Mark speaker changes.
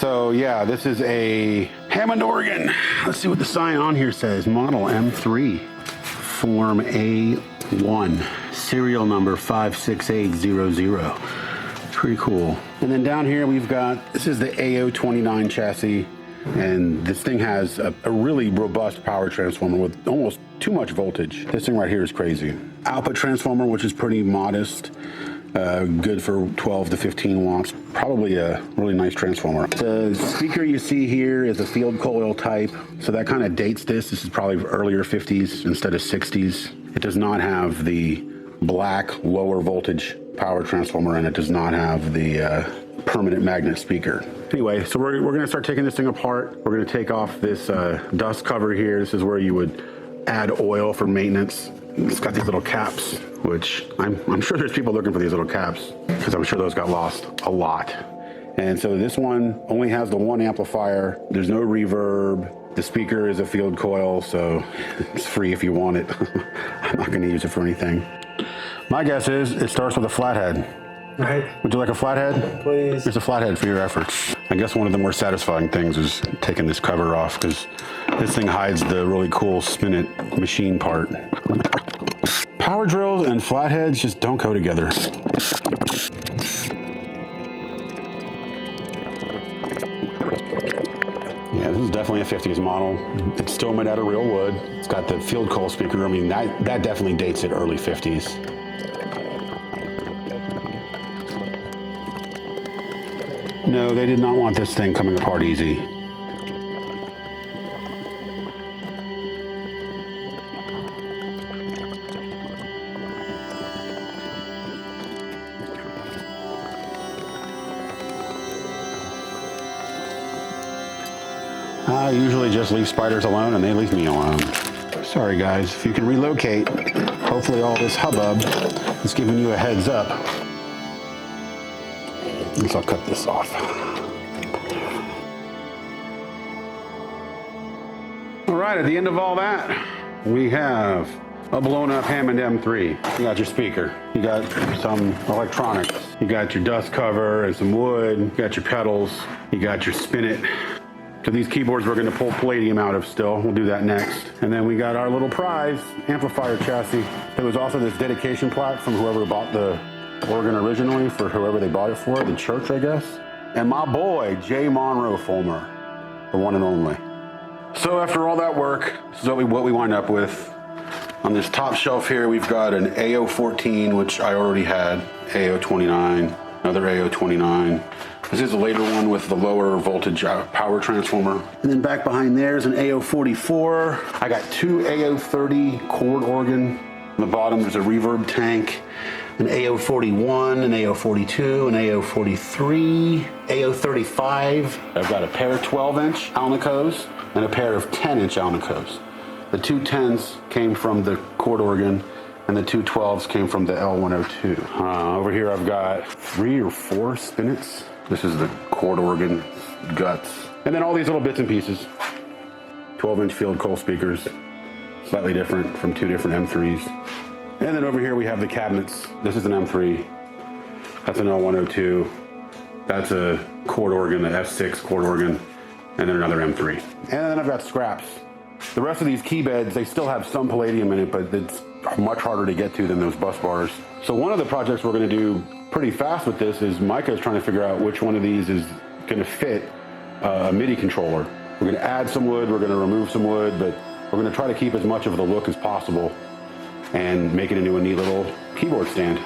Speaker 1: So yeah, this is a Hammond organ. Let's see what the sign on here says. Model M3, Form A1, serial number 56800. Pretty cool. And then down here we've got, this is the AO29 chassis. And this thing has a really robust power transformer with almost too much voltage. This thing right here is crazy. Output transformer, which is pretty modest. Good for 12 to 15 watts. Probably a really nice transformer. The speaker you see here is a field coil type, so that kind of dates this. This is probably earlier 50s instead of 60s. It does not have the black lower voltage power transformer, and it does not have the permanent magnet speaker. Anyway, so we're gonna start taking this thing apart. We're gonna take off this dust cover here. This is where you would add oil for maintenance. It's got these little caps, which I'm sure there's people looking for these little caps, because I'm sure those got lost a lot. And so this one only has the one amplifier. There's no reverb. The speaker is a field coil, so it's free if you want it. I'm not gonna use it for anything. My guess is it starts with a flathead.
Speaker 2: Right.
Speaker 1: Would you like a flathead?
Speaker 2: Please.
Speaker 1: Here's a flathead for your efforts. I guess one of the more satisfying things is taking this cover off, because this thing hides the really cool Spinet machine part. Power drills and flatheads just don't go together. Yeah, this is definitely a 50s model. It's still made out of real wood. It's got the field coil speaker. I mean, that definitely dates it early 50s. No, they did not want this thing coming apart easy. I usually just leave spiders alone, and they leave me alone. Sorry guys, if you can relocate, hopefully all this hubbub is giving you a heads up. I guess I'll cut this off. All right, at the end of all that, we have a blown up Hammond M3. You got your speaker, you got some electronics, you got your dust cover and some wood, you got your pedals, you got your Spinet. So these keyboards we're gonna pull palladium out of still. We'll do that next. And then we got our little prize amplifier chassis. There was also this dedication plaque from whoever bought the organ originally, for whoever they bought it for, the church, I guess. And my boy, J. Monroe Fulmer, the one and only. So after all that work, this is what we wind up with. On this top shelf here, we've got an AO14, which I already had, AO29, another AO29. This is a later one with the lower voltage power transformer. And then back behind there is an AO44. I got two AO30 chord organ. On the bottom, there's a reverb tank, an AO41, an AO42, an AO43, AO35. I've got a pair of 12-inch Alnicos and a pair of 10-inch Alnicos. The two 10s came from the chord organ, and the two 12s came from the L102. Over here I've got 3 or 4 Spinets. This is the chord organ guts. And then all these little bits and pieces. 12-inch field coil speakers, slightly different from 2 different M3s. And then over here we have the cabinets. This is an M3. That's an L102. That's a chord organ, an F6 chord organ, and then another M3. And then I've got scraps. The rest of these key beds, they still have some palladium in it, but it's much harder to get to than those bus bars. So one of the projects we're gonna do pretty fast with this is Micah is trying to figure out which one of these is gonna fit a MIDI controller. We're gonna add some wood, we're gonna remove some wood, but we're gonna try to keep as much of the look as possible and make it into a neat little keyboard stand.